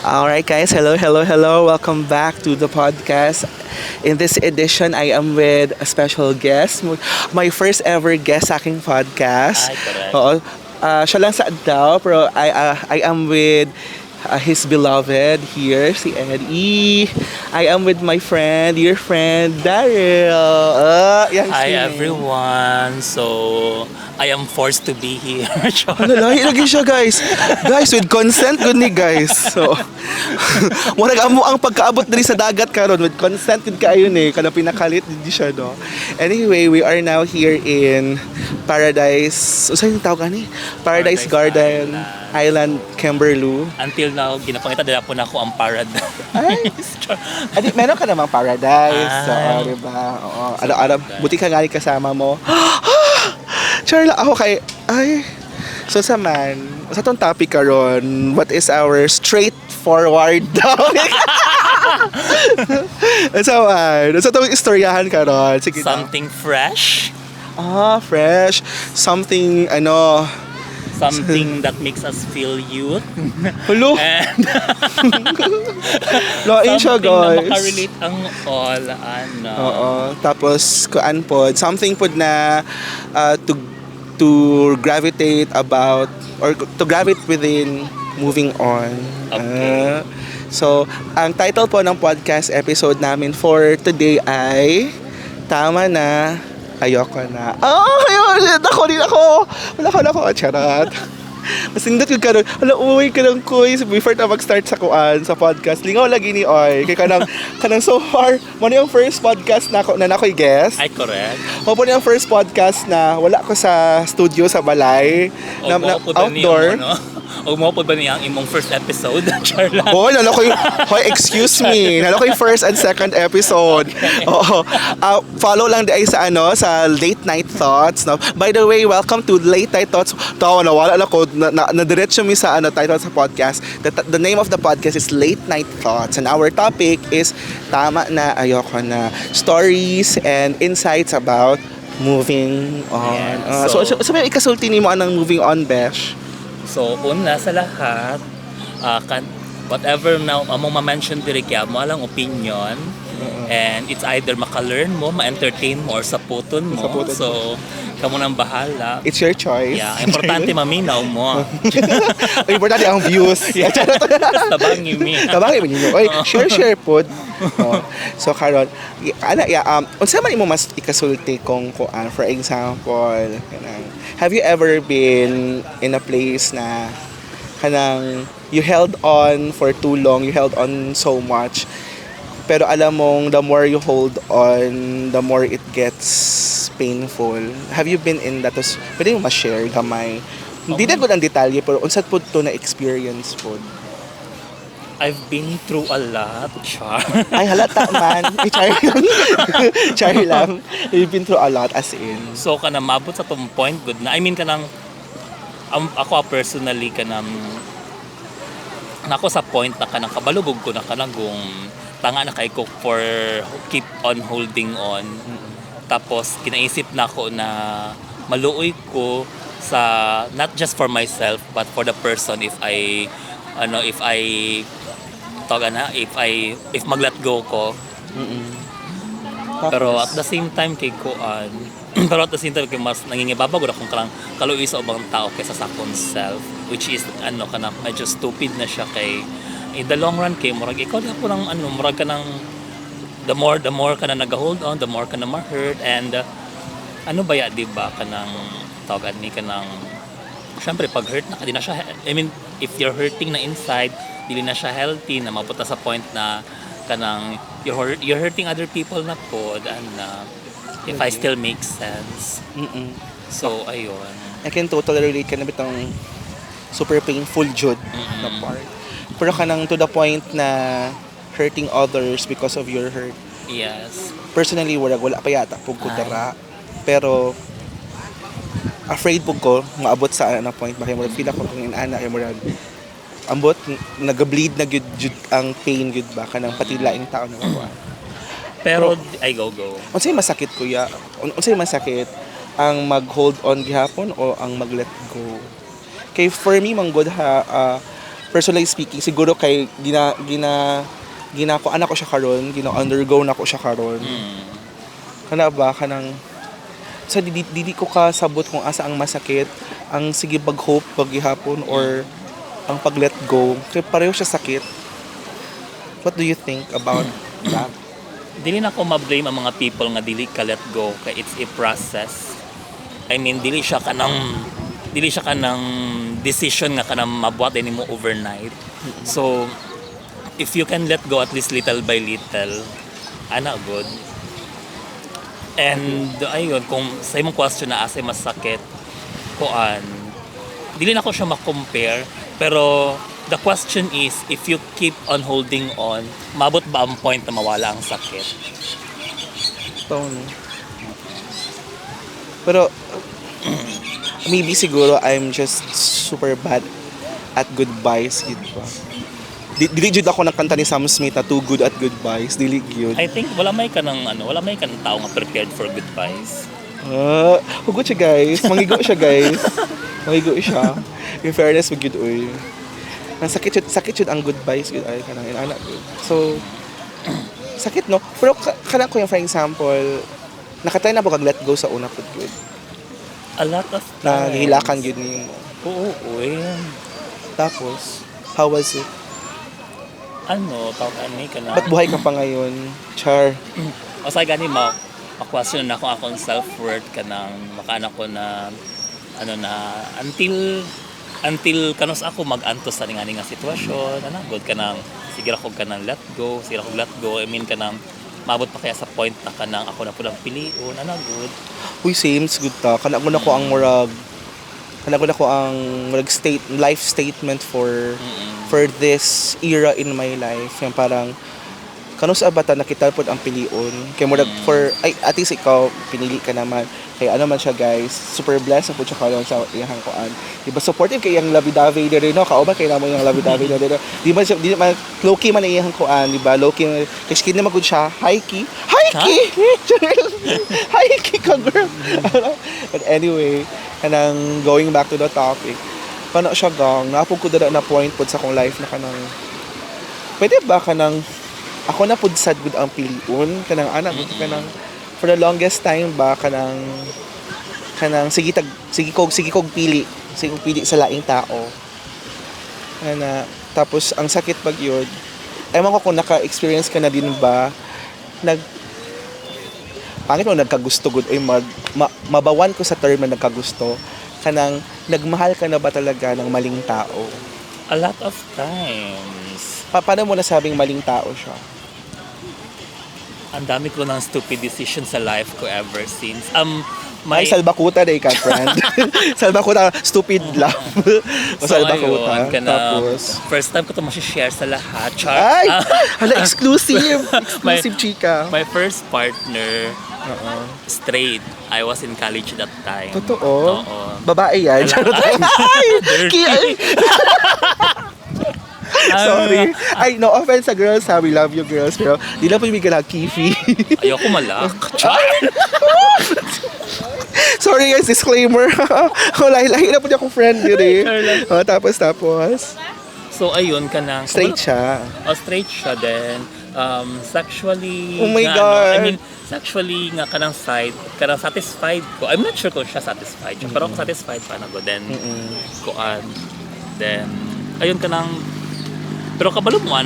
All right, guys. Hello, hello, hello. Welcome back to the podcast. In this edition, I am with a special guest. My first ever guest sa aking podcast. Ay, correct. Oo. Siya lang sa daw, pero I am with his beloved here, si Eddie. I am with my friend, your friend, Daryl. Yan Hi siya. everyone. So, I am forced to be here. Ano, lahi lagi siya, guys. Guys, with consent, good ni, guys. So, muna amo ang pagkaabot diri sa dagat karon with consent good kaayo ni kana pinakalit di siya no. Anyway, we are now here in Paradise. Usa yung tawag ani? Paradise Paradise Garden Island, Camberloo. Until now, ginapangita din po na ako ang paradise. Ay, adi meron ka namang paradise. So, Ay. di ba? Oo. Ano, buti ka nga ni kasama mo. Charla, ako kay ay. So sa tong topic karon, what is our straightforward topic? So tong istoryahan karon, sige. Something fresh. Fresh. Something Something that makes us feel youth. Hulo. And Lain siya, something na guys. makarelate ang all. Oo. Tapos kuan pod, something pod na to gravitate about or to gravitate within moving on. Okay. So, ang title po ng podcast episode namin for today ay Tama na, Ayoko na. Ayun! Wala ko. Charot. Mas nindot yung karon. Uwi ka ng quiz before na mag-start sa sa podcast. Lingaw lagi ni Oy. Kaya kanang so far, mo na yung first podcast na nako'y guest. Ay, correct. Mo po na yung first podcast na wala ko sa studio sa balay. O mo po ba Outdoor. niya, O mo po ba niya ang imong first episode? Charla. Hoy, excuse me. Nalo ko yung first and second episode. Oo. Follow lang di ay sa sa Late Night Thoughts. No? By the way, welcome to Late Night Thoughts. Tawa na wala ko na diretso mi sa title sa podcast. The name of the podcast is Late Night Thoughts and our topic is Tama na, Ayoko na. Stories and insights about moving on. Yeah, So may ikasulti nimo anang moving on, Besh? So, una sa lahat, whatever na among ma-mention diri kaya mo alang opinion, and it's either maka-learn mo, ma-entertain mo, or saputon mo. Saputon So, kamo nang bahala. It's your choice. Yeah, importante maminaw mo. Ang importante ang views. Tabangi mi. Tabangin mo ninyo. Oy, share pod. So karon, unsa man imo mas ikasulti kung kuan, for example, have you ever been in a place na kanang you held on for too long, you held on so much, pero alam mong the more you hold on, the more it gets painful. Have you been in that? Pwede mo ma-share gamay? Hindi na gud ang detalye, pero unsa po to na experience po? I've been through a lot, Char. Ay, halata man. Char lang. Char lang. You've been through a lot as in. So, kana mabot sa tong point, good na. I mean, kanang, ako personally, kanang, nako sa point na kanang kabalubog ko na kanang kung tanga na kay ko for keep on holding on. Tapos, kinaisip na ako na maluoy ko sa, not just for myself, but for the person if mag-let go ko. Pero at the same time kay mas nangingibabaw gud akong kaluoy sa ubang tao kaysa sa akong self, which is kana medyo stupid na siya kay in the long run kay murag ikaw na po ng murag ka ng the more ka na nag-hold on, the more ka na ma-hurt, and di ba kanang tawag ni kanang syempre pag hurt na di na siya, I mean if you're hurting na inside, dili na siya healthy na mapunta sa point na kanang you're hurting other people na po, and if I still make sense. So ayun, I can totally relate ka na bitang super painful jud na part. Pero kanang to the point na hurting others because of your hurt. yes. Personally, wala pa yata pug ko dara. Pero afraid pug ko maabot sa point bakit mo feel ako kung inana kay murag ambot naga-bleed na gyud ang pain gyud ba kanang pati laing tao na ako. Pero ay go. Unsay masakit kuya? Unsay masakit ang mag-hold on gihapon o ang mag-let go? Kay for me manggod personally speaking, siguro kay gina ko anak ko siya karon, gina-undergo na ko siya karon. Kana ba kanang sa dili ko kasabot kung asa ang masakit, ang sige pag-hope paghihapon or ang pag-let go. Kaya pareho siya sakit. What do you think about that? Dili na ko ma-blame ang mga people nga dili ka let go kay it's a process. I mean, dili siya kanang decision nga kanang mabuhat din mo overnight. So if you can let go at least little by little, ana good. And ayun, kung sa imong question na asa masakit, kuan, dili na ko siya ma-compare, pero the question is, if you keep on holding on, mabot ba ang point na mawala ang sakit? Ito, no? Pero maybe siguro I'm just super bad at goodbyes, yun pa. Dili jud ako nakanta ni Sam Smith na too good at goodbyes. Dili gyud. I think wala may ka ng tao nga prepared for goodbyes. Hugot siya guys. Mangigo siya guys. Mangigo siya. In fairness, magyud oy. Sakit yun ang goodbyes good ay kanang inanak good. So sakit no. Pero kana ko yung for example, nakatry na po kag let go sa una pud good. A lot of Na times. hilakan gyud nimo. Oo, Tapos, how was it? tawag ani ka na. Ba't buhay ka pa ngayon? Char. O sa gani ma-question na ako akong self-worth ka nang makaana ko na until kanos ako mag-antos sa nga sitwasyon, good ka nang sige ako ka nang let go. I mean ka nang maabot pa kaya sa point na ka nang ako na pulang piliun, good. Uy, same good ta. Kana ko ang murag life statement for this era in my life. Yung parang kano sa bata nakita pod ang pilion kay murag for at least ikaw pinili ka naman kay ano man siya guys, super blessed po siya karon sa iyang kuan. Diba supportive kay ang labi-davi dire no, kauban kay namo yung labi-davi dire. Di man low key man iyang kuan, di ba? Low key kay skin na magud siya, high key ka girl. But anyway, kanang going back to the topic, paano siya gang napog ko dala na point pod sa akong life na kanang pwede ba kanang ako na pud sad gud ang piliun kanang anak kanang for the longest time ba kanang sige kog pili sa laing tao ana tapos ang sakit pag yun ewan ko kung naka-experience ka na din ba pangit mo nagkagusto gud oy mabawan ko sa term na nagkagusto kanang nagmahal ka na ba talaga ng maling tao? A lot of times. Paano mo nasabing maling tao siya? Ang dami ko ng stupid decision sa life ko ever since. May salbakuta day ka, friend. Salbakuta, stupid love. O salbakuta. Tapos, first time ko ito share sa lahat. Ay! Hala, exclusive! Exclusive chika. My first partner, straight. I was in college that time. Totoo? Oo. Babae yan. Dirty. Sorry. Ay, no offense sa girls ha. We love you girls. Pero di lang po yung bigyan kifi. Ayoko mala. Sorry guys, disclaimer. Lahi-lahi na po niya akong friend yun eh. Tapos. So ayun ka nang Straight siya. Straight siya then sexually Oh my God. sexually nga kanang satisfied ko. I'm not sure kung siya satisfied siya, pero ako satisfied pa na ko then then ayun ka nang pero kabalo ka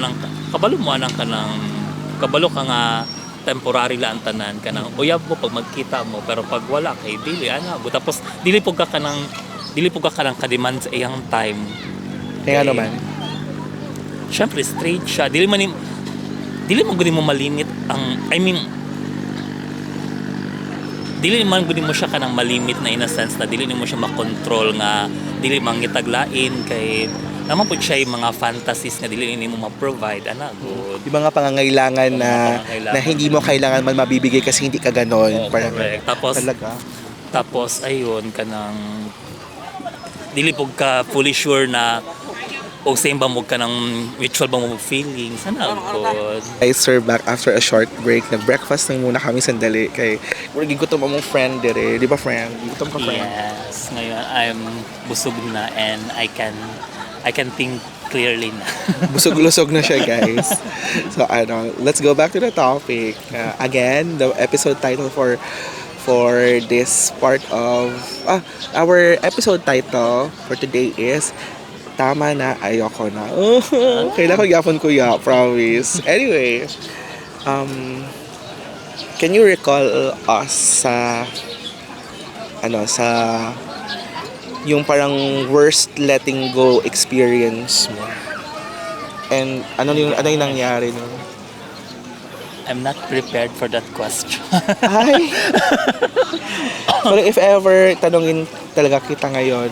nga temporary lang tanan ka nang uyab mo pag magkita mo pero pag wala kay dili tapos dili pug ka kanang kademand sa iyang time. Kaya naman. Syempre straight siya. Dili mo gud mo malimit dili man gud mo siya kanang malimit na in a sense na dili mo siya makontrol nga dili mangitaglain kay naman po siya yung mga fantasies nga dili mo ma-provide good. Yung mga pangangailangan na hindi mo kailangan man mabibigay kasi hindi ka ganon. Correct. Tapos ayun kanang dili po ka fully sure na o same ba mo ka ng mutual ba mo feelings good. Guys, we're back after a short break. Nag-breakfast na muna kami sandali kay working ko to mong friend dire. Di ba friend? Gutom ka friend? Yes. Ngayon I'm busog na and I can think clearly na. Busog-lusog na siya, guys. So, let's go back to the topic. Again, the episode title for this part of our episode title for today is Tama na, ayoko na. Kailan ko yapon kuya, promise. Anyway, can you recall us sa yung parang worst letting go experience mo? And ano yung nangyari nun? I'm not prepared for that question. Ay! Pero if ever tanungin talaga kita ngayon,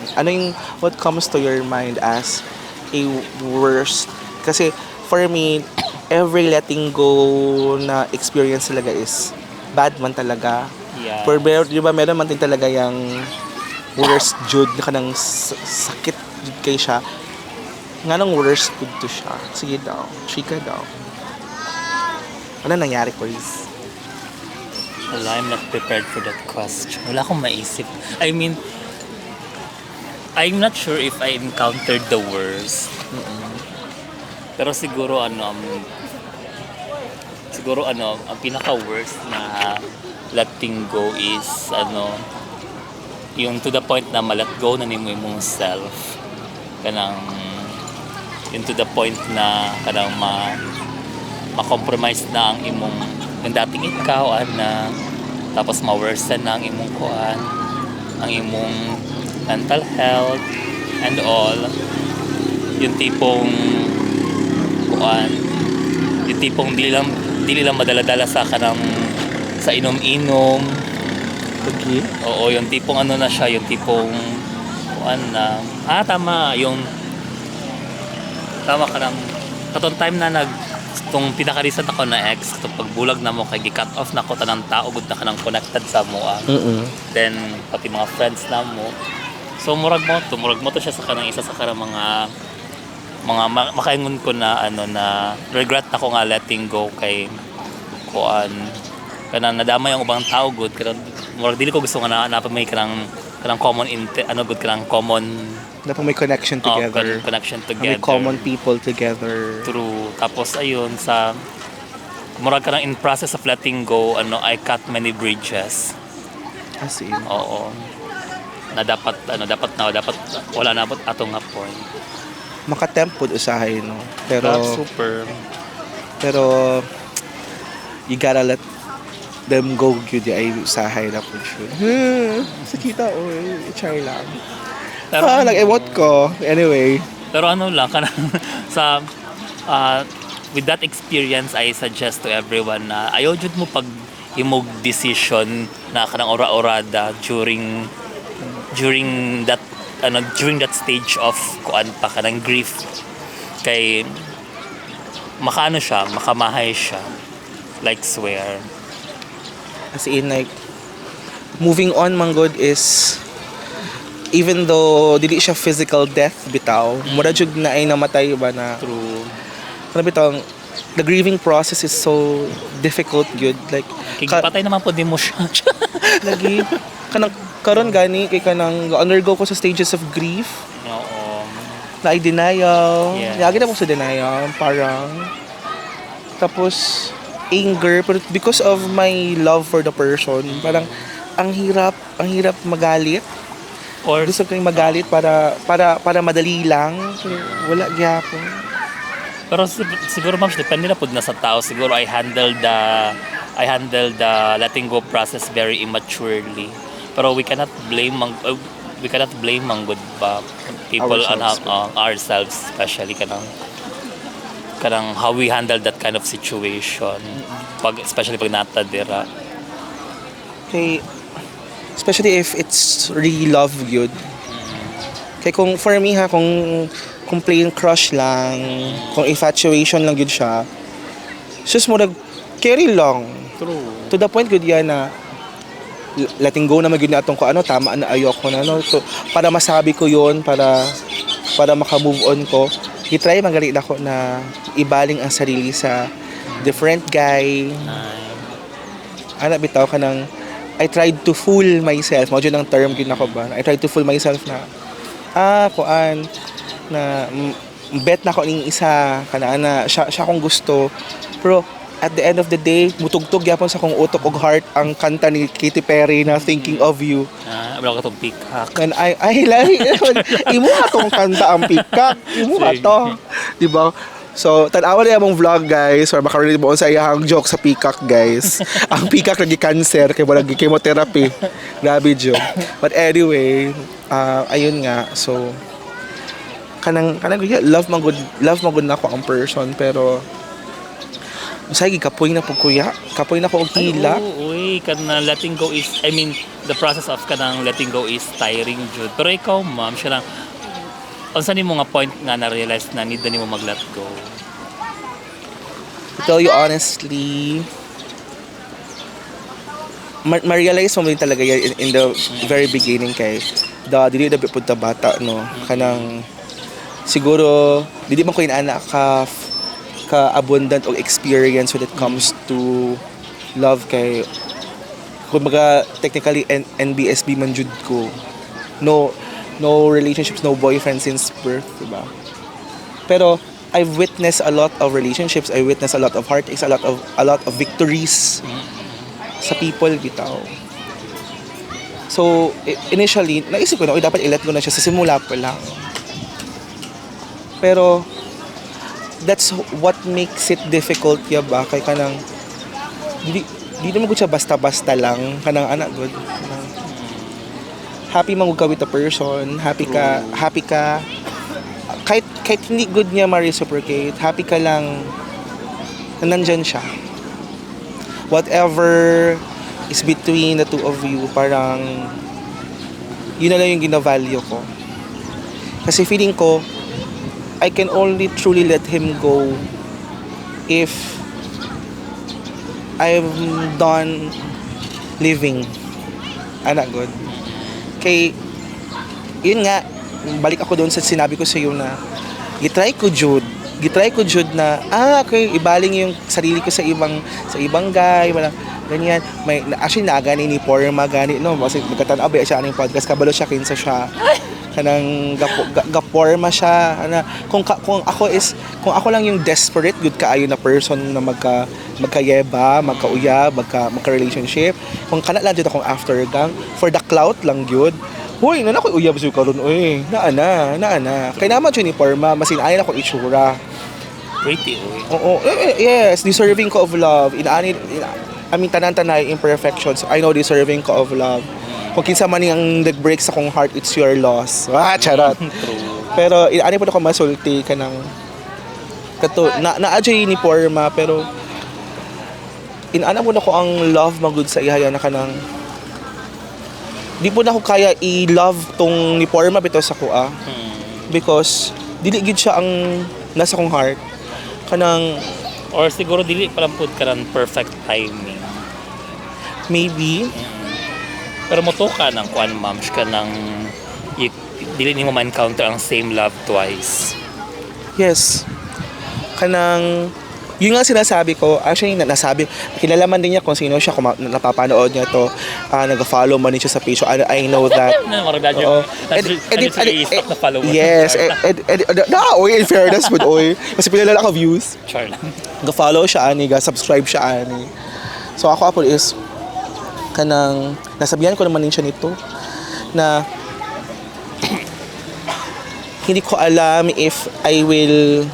what comes to your mind as a worst? Kasi for me, every letting go na experience talaga is bad man talaga. Yeah. Pero di ba meron man din talaga yung worst jud na kanang sakit jud kay siya. Nga nang worst jud to siya. Sige daw, chika daw. Ano nangyari, Chris? Wala, I'm not prepared for that question. Wala akong maisip. I mean, I'm not sure if I encountered the worst. Pero siguro ang pinaka-worst na letting go is yung to the point na ma-let go na nimo imong self. Yung to the point na ma-compromise na ang yung dating ikaw tapos ma-worsen na ang imong ang imong mental health and all. Yung tipong dili lang madala-dala sa inom-inom. Okay. Oo, yung tipong na siya, yung tipong tama ka ng katong time na itong pinaka-recent ako na ex, itong pagbulag na mo kay gi-cut off na ko tanang tao gud na kanang connected sa mo. Then pati mga friends na mo. So murag mo to siya sa kanang isa sa kanang mga makaingon ko na na regret ako nga letting go kay kanang nadama yung ubang tao gud kanang murag dili ko gusto nga na may kanang common common Na may connection together. Connection Na together. may common people together. True. Tapos ayun sa murag ka lang in process of letting go, I cut many bridges. As in. Oo. Na dapat wala na abot atong nga point. Makatempod usahay, no? Pero, That's super. pero, you gotta let them go, yun ay usahay na po siya. Sa kita, try lang. Pero, nag-emote ko. Anyway. Pero lang sa with that experience, I suggest to everyone na ayaw jud mo pag imog decision na kanang ora-orada during that stage of kanang grief, kay makamahay siya, like swear. As in, like, moving on man good is, even though dili siya physical death bitaw, mura jud na ay namatay ba na. True. Ano bitaw, the grieving process is so difficult good, like Patay naman po di mo siya. lagi kanang karon gani kay kanang undergo ko sa stages of grief Oo. na ay denial. Yeah. Lagi na po sa denial, parang tapos anger, pero because of my love for the person, parang ang hirap magalit. Or Gusto ko yung magalit para madali lang. Pero wala gyapon. pero siguro ma'am, depende na pud na sa tao. Siguro I handled the letting go process very immaturely. Pero we cannot blame good ba people ourselves, especially kanang how we handle that kind of situation. Especially pag natadira. Okay, especially if it's really love good. Kaya kung for me kung plain crush lang, kung infatuation lang yun siya, just mo carry lang. True. To the point good yan na letting go na magyud na atong tama na ayoko na para masabi ko yun, para maka-move on ko. I-try magalit ako na ibaling ang sarili sa different guy. Bitaw ka ng I tried to fool myself. Mao jud ang term gyud nako ba. I tried to fool myself na bet na ko ning isa kana na siya kung gusto, pero at the end of the day mutugtog yapon sa kong utok ug heart ang kanta ni Katy Perry na Thinking of You. Wala ka itong peacock. And I like imo ha tong kanta ang peacock, imo ha to, di ba? So, tanawa na yung vlog, guys, or makarinig mo sa iyang joke sa peacock, guys. Ang peacock nag-cancer, kaya mo nag-chemotherapy. Grabe joke. But anyway, ayun nga, so, love magud na ako ang person, pero, masaya, kapoy na po kuya. Kapoy na ko og hila. Uy, kana letting go is, I mean, the process of kanang letting go is tiring, Jude. Pero ikaw, ma'am, siya lang, unsa nimo nga point nga na-realize na need na nimo mag-let go? To tell you honestly, ma-realize mo rin talaga yan in the very beginning kay dili na punta bata no kanang siguro dili man ko inana ka abundant of experience when it comes to love kay kumbaga technically NBSB man jud ko, no relationships, no boyfriend since birth, diba? Pero I've witnessed a lot of relationships, I witnessed a lot of heartaches, a lot of victories sa people bitaw. So initially naisip ko na dapat i-let go na siya sa simula pa lang. Pero that's what makes it difficult ya ba kay kanang di naman ko siya basta-basta lang kanang anak good. Happy man ka with a person, happy ka kahit hindi good niya ma-reciprocate, happy ka lang na nandyan siya. Whatever is between the two of you, parang yun na lang yung gina-value ko. Kasi feeling ko I can only truly let him go if I'm done living. Anak good. Kay yun nga, balik ako doon sa sinabi ko sa iyo na gitry ko Jude na okay, ibaling yung sarili ko sa ibang guy, wala ganyan. May actually nagani ni Porma gani no, kasi magkatanaw ba siya aning podcast kabalo siya kinsa siya kanang gaporma siya ana kung ako lang yung desperate good kaayo na person na magkayeba, magkauyab, magka relationship, kung kana lang jud akong after gang for the clout lang gyud. Hoy, na ako uyab sa karon oy. Naana. Kay naman jud ni Porma, masinayon ako itsura. Pretty, oy. Oo, yes, deserving ko of love. I mean, tanan-tanay imperfections. I know deserving ko of love. Kung kinsa man ang nag-break sa kong heart, it's your loss. Charot. Pero inaani po ako masulti ka ng kato na-adjay ni Porma, pero inaana po na ko ang love magud sa ihaya na kanang di po na ako kaya i-love tong ni Porma bitaw sa kuha. Because dili gid siya ang nasa kong heart. Kanang or siguro dili pa lang pud ka ng perfect timing. Maybe. Pero moto ka ng kuan ma'am ka ng dili nimo ma-encounter ang same love twice. Yes. Kanang yun nga sinasabi ko, actually nasabi, kinalaman din niya kung sino siya, kung napapanood niya to, nag-follow man siya sa page, so I know that. Yes, in fairness but kasi pinalala ko views. Sure lang. Ga-follow siya ani, ga-subscribe siya ani. So ako is kanang nasabihan ko naman din siya nito na hindi ko alam if I will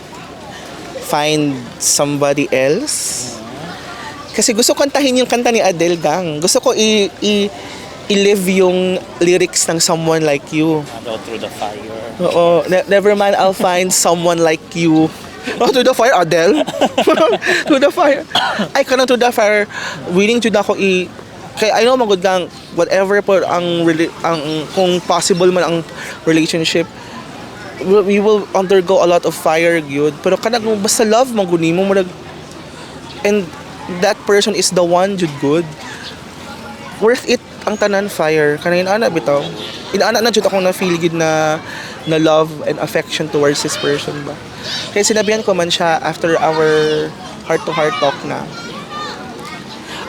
find somebody else. Kasi gusto ko kantahin yung kanta ni Adele gang. Gusto ko i-live yung lyrics ng Someone Like You. Go through the fire. Oo, never mind, I'll find someone like you. Oh, to the fire, Adele. To the fire. Ay, kanang to the fire. Willing to na ako kaya I know magud gang whatever po ang kung possible man ang relationship, we will undergo a lot of fire gyud, pero kanang basta love man gud nimo and that person is the one jud good, worth it ang tanan fire kanang ana bitaw inaana na jud akong na feel gid na love and affection towards this person ba. Kaya sinabihan ko man siya after our heart to heart talk na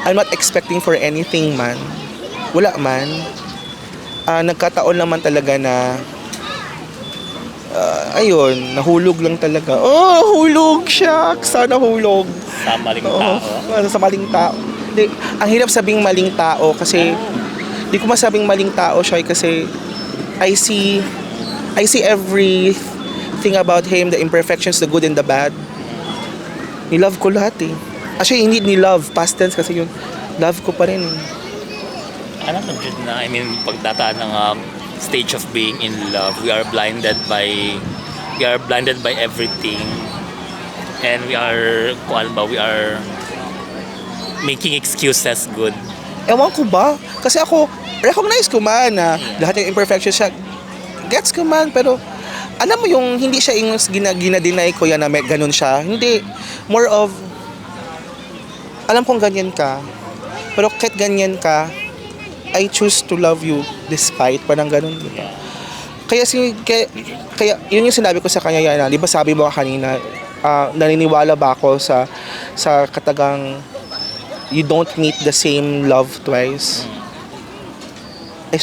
I'm not expecting for anything man, wala man, nagkataon naman talaga na ayun, nahulog lang talaga. Oh, hulog! Shucks! Sana hulog. Sa maling Oo, tao. sa maling tao. Hindi, ang hirap sabing maling tao kasi di ko masabing maling tao siya kasi I see everything about him, the imperfections, the good and the bad. Ni-love ko lahat eh. Actually, hindi ni-love, past tense kasi yun. Love ko pa rin. Ano to Jud, na, I mean, pagdataan ng stage of being in love, we are blinded by everything. And we are, we are making excuses good. Ewan ko ba? Kasi ako, recognize ko man na lahat ng imperfections siya. Gets ko man, pero alam mo yung hindi siya yung ginadeny ko yan na may ganun siya. Hindi. More of, alam kong ganyan ka. Pero kahit ganyan ka, I choose to love you despite. Parang ganun. Diba? Kaya yun yung sinabi ko sa kanya yan. Di ba sabi mo kanina, naniniwala ba ako sa katagang you don't meet the same love twice. I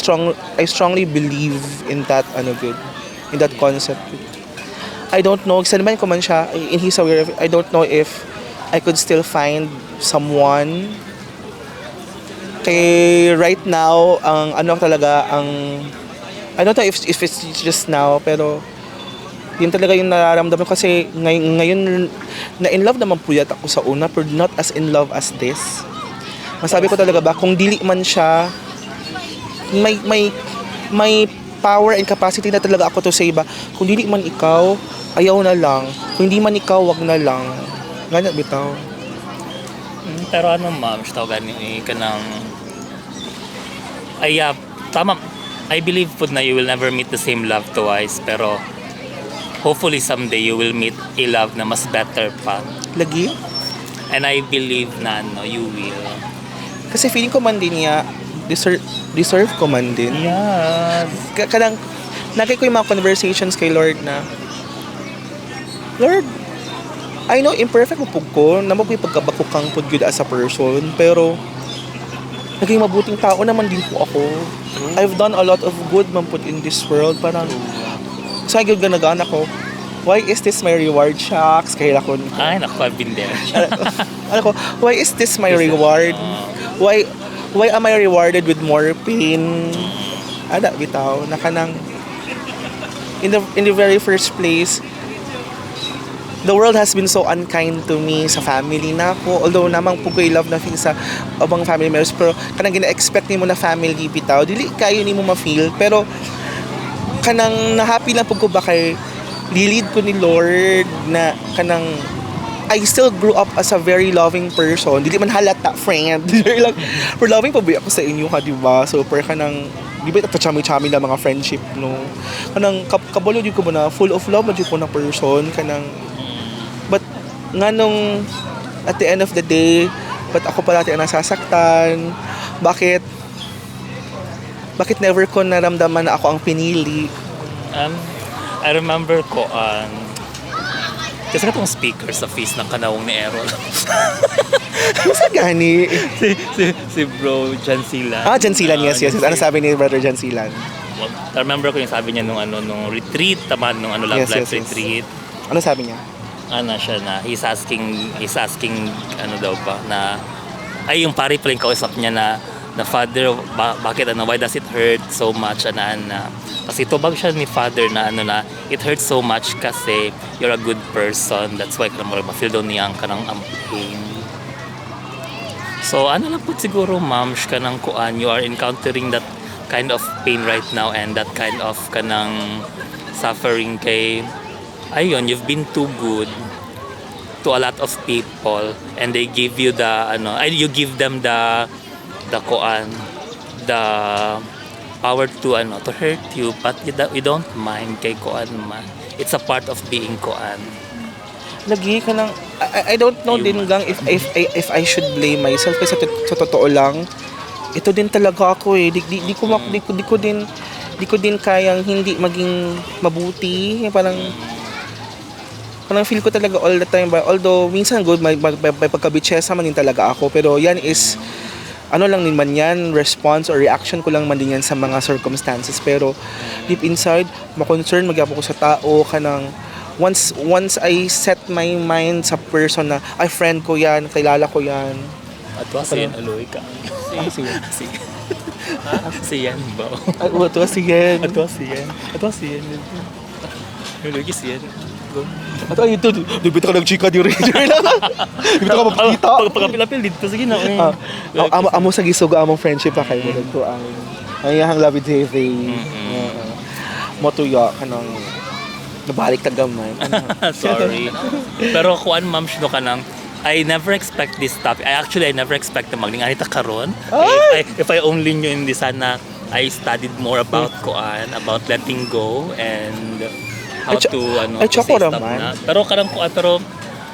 strongly believe in that in that concept. I don't know, saan man ko man siya, and he's aware of it, I don't know if I could still find someone. Kay right now, I don't know if it's just now, pero yun talaga yung nararamdaman ko kasi ngayon na in love naman po yata ako sa una, but not as in love as this. Masabi ko talaga ba, kung dili man siya, may power and capacity na talaga ako to say ba, kung dili man ikaw, ayaw na lang. Kung hindi man ikaw, wag na lang. Ganyan bitaw. Pero ano ma'am, tawag ka ng tama. I believe po na you will never meet the same love twice, pero hopefully someday you will meet a love na mas better pa. Lagi? And I believe na you will. Kasi feeling ko man din niya, deserve ko man din. Yes. Kadang, nagay ko yung mga conversations kay Lord na, Lord, I know imperfect mo pug ko, naman ko yung pagkabakukang pud good as a person, pero naging mabuting tao naman din po ako. I've done a lot of good man pud in this world. Parang, sa so, ganagaan ako, why is this my reward? Shucks, kahila ko. Ay, naku, I've been there. Ano ko, why is this my reward? Why am I rewarded with more pain? Ada bitaw na kanang in the very first place, the world has been so unkind to me sa family na ako. Although namang pugoy love na feel sa abang family members, pero kanang gina-expect nimo na family bitaw, dili kayo nimo ma-feel, pero kanang na-happy lang pug ko ba kay lilid ko ni Lord na kanang I still grew up as a very loving person. Dili man halata, friend. Like, for loving pa ba ako sa inyo ka, diba? So, per ka ng, di ba ito chami-chami na mga friendship, no? Kanang, kabalo di ko mo na, full of love, di ko na person. Kanang, but, nga nung, at the end of the day, ba't ako palati ang nasasaktan? Bakit never ko naramdaman na ako ang pinili? I remember ko, kasi na itong speaker sa face ng kanawong ni Errol. Masa gani? si bro Jan Silan. Jan Silan, yes. Ano sabi ni brother Jan Silan? I remember ko yung sabi niya nung retreat, nung love life retreat. Ano sabi niya? Siya na, he's asking, daw ba, na, ay yung pari pala yung kausap niya na father, bakit why does it hurt so much, kasi tubag siya ni father na it hurts so much kasi you're a good person, that's why ma-feel daw niya kanang pain. So lang po siguro ma'am, kanang kuan, you are encountering that kind of pain right now and that kind of kanang suffering kay ayun, you've been too good to a lot of people and they give you you give them the kuan, the power to hurt you, but you don't mind kay kuan man. It's a part of being kuan. Lagi ka nang I don't know din gang if I should blame myself kasi sa totoo lang ito din talaga ako eh. Di ko din kayang hindi maging mabuti. Parang feel ko talaga all the time ba, although minsan good may pagkabitsesa man din talaga ako, pero yan is ano lang din man yan, response or reaction ko lang man din yan sa mga circumstances. Pero deep inside, ma-concern magyapon ko sa tao kanang once I set my mind sa person na ay friend ko yan, kilala ko yan. At si yan, aloy ka. Sige. Si yan ba? Ay, ito si Yen. At si yan. Aloy ka si yan. At ay, ito, dibita ka nag-chika di rin. Dibita ka magpakita. Pagkapilapil dito, sige na. Amo sa gisog among friendship pa kayo. Ito ang iyang labid heavy. Motuya ka ng nabalik ta gamay. Sorry. Pero kuan ma'am no ka nang I never expect this topic. I never expect na magning anita karon. If I only knew in this sana I studied more about kuan, about letting go and how to to say stop na. Pero karang kuan pero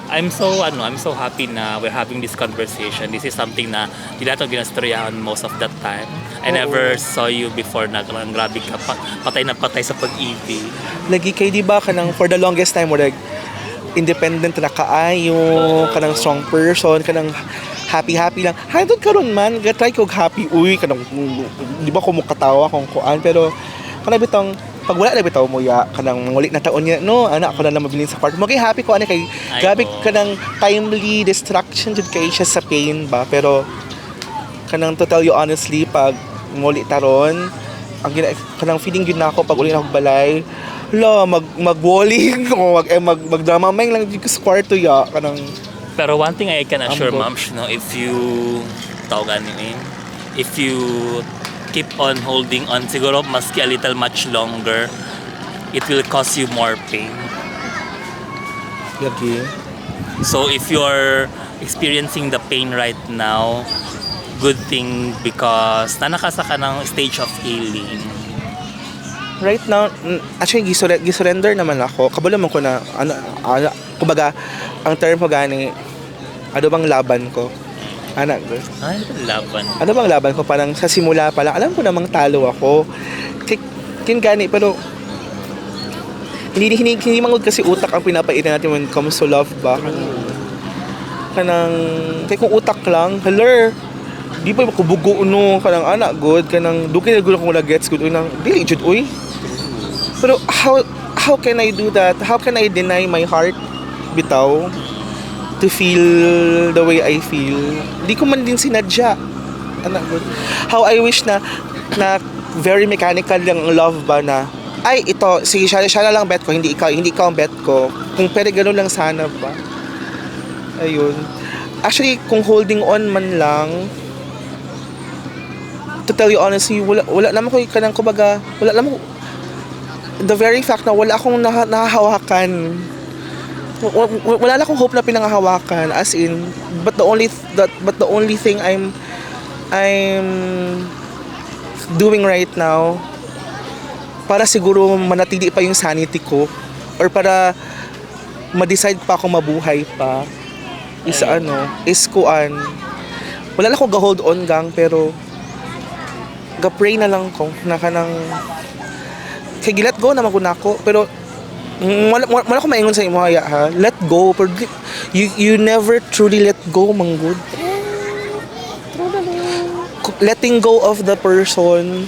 I'm so happy na we're having this conversation. This is something na di nato ginastoryahan most of that time. I never saw you before na karang grabe ka patay na patay sa pag-ibig. Lagi kay di ba kanang for the longest time mo independent na kaayo, kanang strong person, kanang happy lang. Hantod karon man, try ko happy uy kanang di ba ko mo katawa kung kuan pero kanang bitong pag wala na bitaw mo ya kanang mangulit na taon niya no anak ako na lang mabilin sa kwarto mo kay happy ko ani kay grabe kanang timely distraction jud kay siya sa pain ba pero kanang to tell you honestly pag muli taron ang kanang feeling gyud nako pag uli na og balay magwalling o magdrama may lang jud sa kwarto ya kanang pero one thing I can assure ma'am no if you tawagan ni if you keep on holding on siguro maski a little much longer it will cause you more pain. Lagi. So if you're experiencing the pain right now, good thing because nanakasa ka ng stage of healing. Right now, actually gisurrender naman ako. Kabalo man ko na kumbaga ang term ko gani ano bang laban ko. Anak ko. Ay, laban. Ano bang laban ko? Parang sa simula pa lang, alam ko namang talo ako. Kin gani, pero hindi mangod kasi utak ang pinapainan natin when it comes to love ba? Kanang kung utak lang, haler, di pa kubugo no, kanang anak good, kanang duki na gulo kung wala gets good, nang dili jud uy. Pero how can I do that? How can I deny my heart bitaw? To feel the way I feel. Di ko man din sinadya. Anak ko. How I wish na very mechanical lang ang love ba na ay ito sige siya na lang bet ko hindi ikaw ang bet ko. Kung pwede gano'n lang sana ba. Ayun. Actually kung holding on man lang to tell you honestly wala naman ko kanang kumbaga wala naman the very fact na wala akong nahahawakan wala na akong hope na pinangahawakan as in but the only thing I'm doing right now para siguro manatili pa yung sanity ko or para ma-decide pa ako mabuhay pa is kuan wala na akong ga-hold on gang pero ga-pray na lang ko na kanang kay gilet go naman ko nako pero wala ko maingon sa imo haya ha. Let go. Pero you never truly let go manggod. Letting go of the person.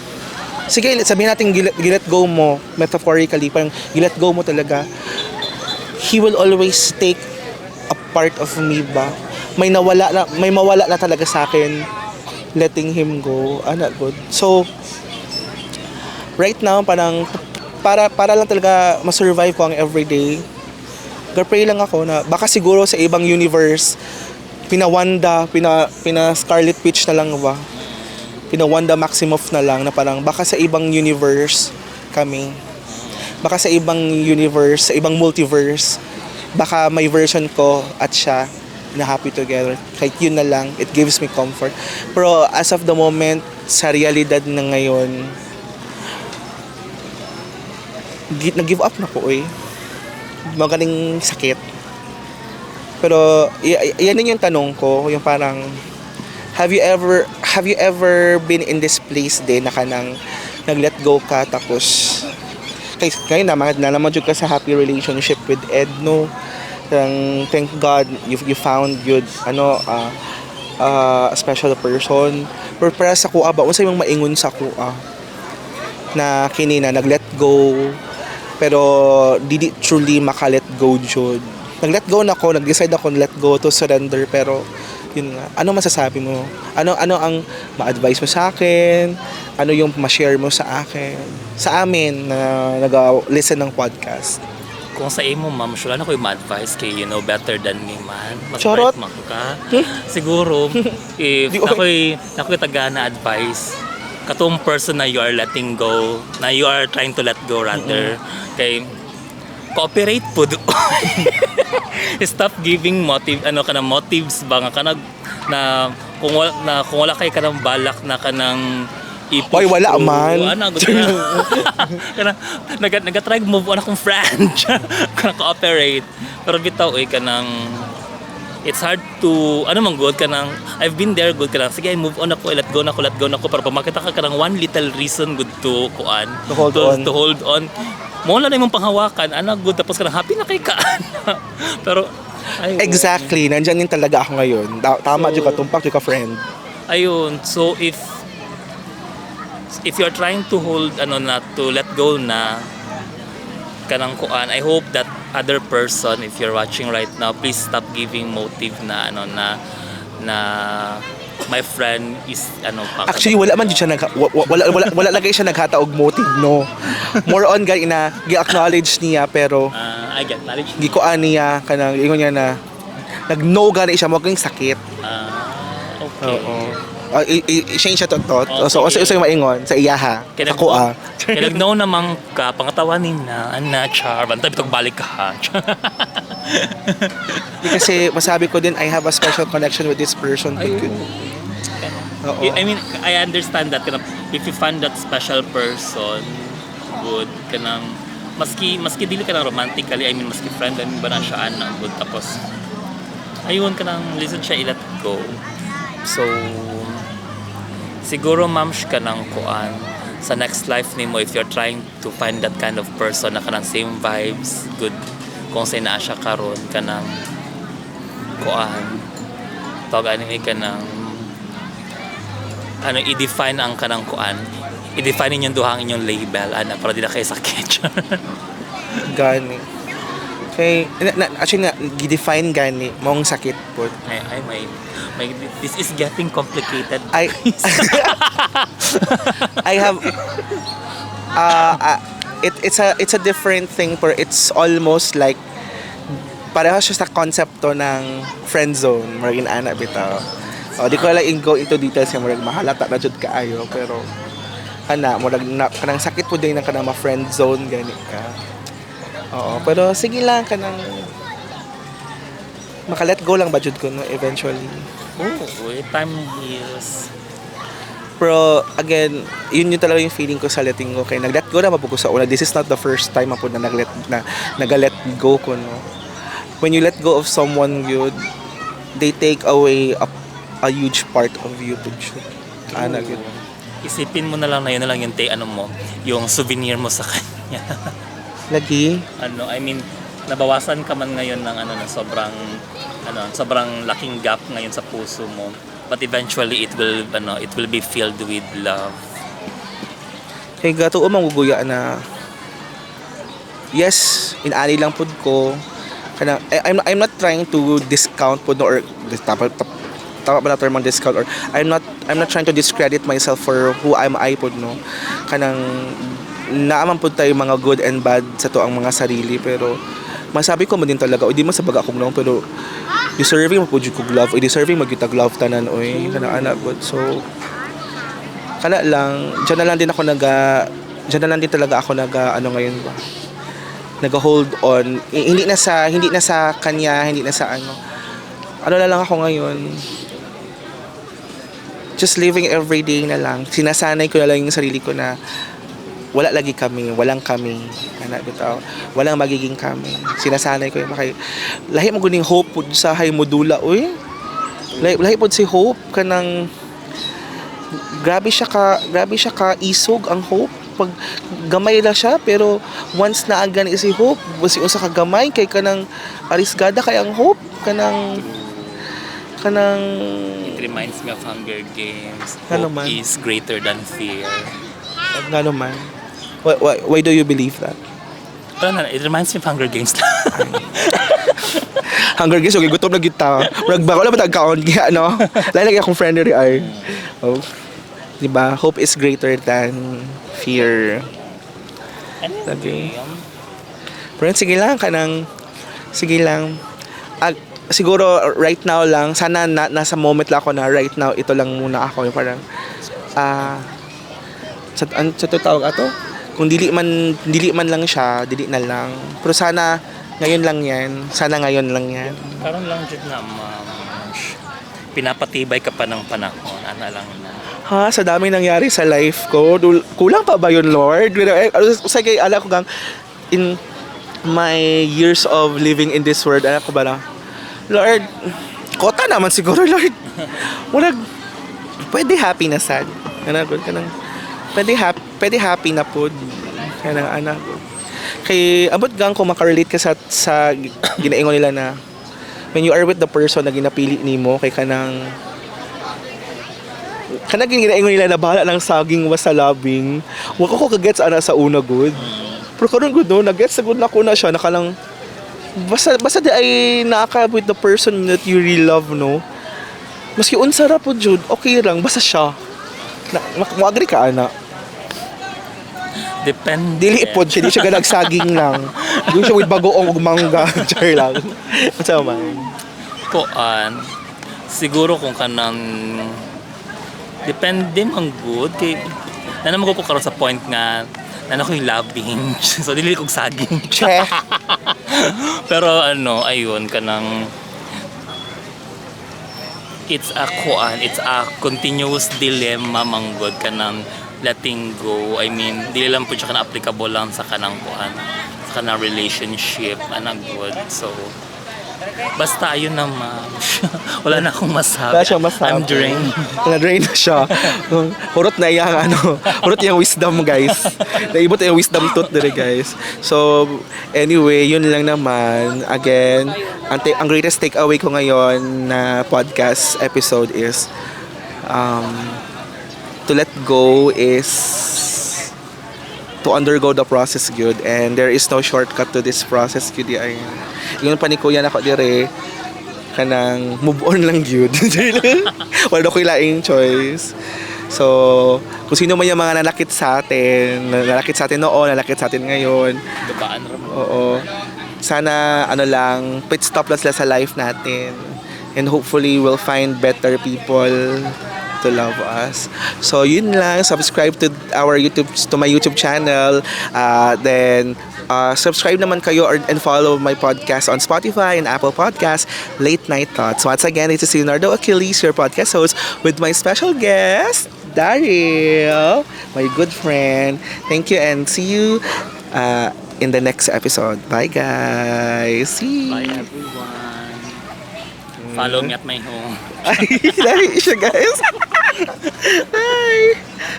Sige, sabihin natin gilet go mo metaphorically, parang gilet go mo talaga. He will always take a part of me ba. May mawala na talaga sa akin letting him go. Anak good. So right now parang para lang talaga ma-survive ko ang everyday. Pray lang ako na baka siguro sa ibang universe pina Scarlet Witch na lang ba. Pina Wanda Maximoff na lang na parang baka sa ibang universe kami. Baka sa ibang universe, sa ibang multiverse, baka may version ko at siya na happy together. Kahit yun na lang, it gives me comfort. Pero as of the moment, sa realidad na ngayon, nag-give up na ko magaling sakit pero yan din yung tanong ko yung parang have you ever been in this place din na kanang nag-let go ka tapos ngayon na naman ka sa happy relationship with Ed no thank God you found good special person. Pero para sa kuha ba, unsay mong maingon sa kuha na kini na nag-let go pero didi truly maka-let go jud. Nag-let go na ako, nag-decide ako let go to surrender pero yun nga. Ano masasabi mo? Ano ang ma-advise mo sa akin? Ano yung ma-share mo sa akin? Sa amin na nag-listen ng podcast. Kung sa imo, ma'am, sure na ko yung ma-advise kay you know better than me, man. Mas Charot. bright man ka. Siguro, if Di- ako'y taga na advice, katong person na you are letting go, na you are trying to let go rather, kay cooperate po do. Stop giving motives ba nga kanag na kung wala kay kanang balak na kanang Hoy, wala man. Ano, gusto na. Nag-try move on akong friend. Kana cooperate. Pero bitaw, kanang it's hard to, good ka nang, I've been there, good ka nang, sige, move on ako, let go na ako, pero pag makita ka ng one little reason good to, To hold on. Mo na yung panghawakan, good, tapos ka nang happy na kay ka. Pero, Exactly. Nandyan din talaga ako ngayon. Tama So- dyan ka, tumpak dyan ka friend. ayun, so if you're trying to hold to let go na kanang kuan, I hope that other person, if you're watching right now, please stop giving motive na na my friend is Actually, wala man dyan siya wala lagay siya naghataog motive, no. More on gay na gi-acknowledge niya pero I get knowledge. gikuan niya kanang ingon niya na nag-no gani siya mo kang sakit. Okay. Oo. I-change siya to. Oh, So, sige. usay maingon sa iyaha. Kaya Ako Kaya nag-know naman ka, pangatawanin na, char, bantay bitog balik ka ha. Kasi masabi ko din, I have a special connection with this person. Oo. I mean, I understand that if you find that special person, good, kanang, maski dili ka nang romantically, I mean, maski friend, I mean, ba na siya, good, tapos, ayun ka nang, listen siya, i-let go. So, siguro, ma'am, ka nang kuan, sa next life nimo, if you're trying to find that kind of person na kanang same vibes, good, kung sa'yo na siya karon kanang kuan, tawag anime kanang i-define ang kanang kuan, i-define ninyong duhang inyong label para di na kayo sakit. Gani. Okay, actually nga, gi-define gani, mong sakit po. ay may this is getting complicated. I have it's a different thing pero it's almost like pareho siya sa konsepto ng friend zone maragin ana bitaw. Di ko lang go into details yung marag mahalata na jud kaayo pero murag kanang sakit po din na kanang ma-friend zone gani ka. Oo, pero sige lang kanang maka-let go lang ba jud ko no eventually. Time heals. Pero again, yun yung talaga yung feeling ko sa letting go. Kaya nag-let go na mabuko sa una. This is not the first time ako na nag-let go ko, no. When you let go of someone good, they take away a huge part of you. Good. Isipin mo na lang na yun na lang yung yung souvenir mo sa kanya. Lagi? I mean, nabawasan ka man ngayon ng sobrang laking gap ngayon sa puso mo. But eventually it will be filled with love. Kaya gato manguguya na yes, inani lang pud ko. Kana I'm not trying to discount pud no, or tama ba na term ang discount, or I'm not trying to discredit myself for who I pud no. Kanang naaman pud tayo mga good and bad sa to ang mga sarili pero masabi ko mo din talaga, di man sa baga kong lang pero deserving mo po jud kog love, deserving magitag love tanan oy kana anak good. So kana lang diyan na lang din talaga ako ngayon ba nag-hold on, hindi na sa kanya, hindi na sa ano na lang ako ngayon, just living every day na lang. Sinasanay ko na lang yung sarili ko na walang kami, anak bitaw, walang magiging kami. Sinasanay ko yung lahi mo guning hope pud sa hay modula oy. Lahi pud si hope kanang grabe siya ka isog ang hope. Pag gamay lang siya pero once na agani si hope, basi usa ka gamay kay kanang arisgada kay ang hope kanang kanang It reminds me of Hunger Games. Ano Hope man? is greater than fear. nga naman. Why do you believe that? Wala na, it reminds me of Hunger Games. Hunger Games, okay, gutom na kita. Wala ba tagkaon? Kaya, ano? Lalagay akong friend rin ay. Oh. Diba? Hope is greater than fear. Anyway, Pero sige lang, sige lang. Siguro, right now lang, sana nasa moment lang ako na right now, ito lang muna ako. Yung parang, sa to tawag ato? Kung dili man lang siya, dili na lang. Pero sana, ngayon lang yan. Sana ngayon lang yan. karon lang jud na pinapatibay ka pa ng panahon. Ana lang na. Ha, sa dami nangyari sa life ko, kulang pa ba yun, Lord? Sige, ala ko gang, in my years of living in this world, ala ko ba na, Lord, kota naman siguro, Lord. Pwede happy na sad. Pwede happy na po. Kanang anak. Kay abot gang kung makarelate ka sa ginaingon nila na when you are with the person na ginapili nimo kay kanang ginaingon nila na bahala ng saging was sa labing. Wa ko kagets ana sa una good. Pero karon good no, nagets sa good na ko na siya nakalang basta di ay naaka with the person that you really love no. Maski unsa ra po jud, okay lang basta siya. Mo agree ka ana. Depende. Dili pod siya, di siya ganag saging lang. Di siya with bagoong ug mangga, char lang. Unsa man? Kuan, siguro kung kanang depende man good kay naman ko karon sa point nga nana ko yung loving. So dili kog saging. Che. Pero ano, ayun kanang it's a continuous dilemma manggod kanang letting go. I mean, dili lang po siya kana applicable lang sa kanang kuan, sa kanang relationship anang good. So basta ayun naman. Wala na akong masabi. Wala siyang masabi. I'm drained. Na-drain na siya. Hurot na iyang hurot yung wisdom guys. Naibot yung wisdom tooth dire guys. So anyway, yun lang naman. Again, ang greatest takeaway ko ngayon na podcast episode is to let go is to undergo the process good, and there is no shortcut to this process good. Yung panikuyan ako dire kanang move on lang gyud. Wala ko ilaing choice. So, kung sino man yung mga nalakit sa atin noon, nalakit sa atin ngayon. Babaan ra mo. Oo. Sana lang pit stop lang sila sa life natin. And hopefully we'll find better people to love us. So yun lang, subscribe to my YouTube channel. Then subscribe naman kayo and follow my podcast on Spotify and Apple Podcasts, Late Night Thoughts. Once again, this is Leonardo Achilles, your podcast host, with my special guest, Daryl, my good friend. Thank you and see you in the next episode. Bye guys. See. Bye everyone. Follow me at my home. Ay, dahil siya guys. Bye.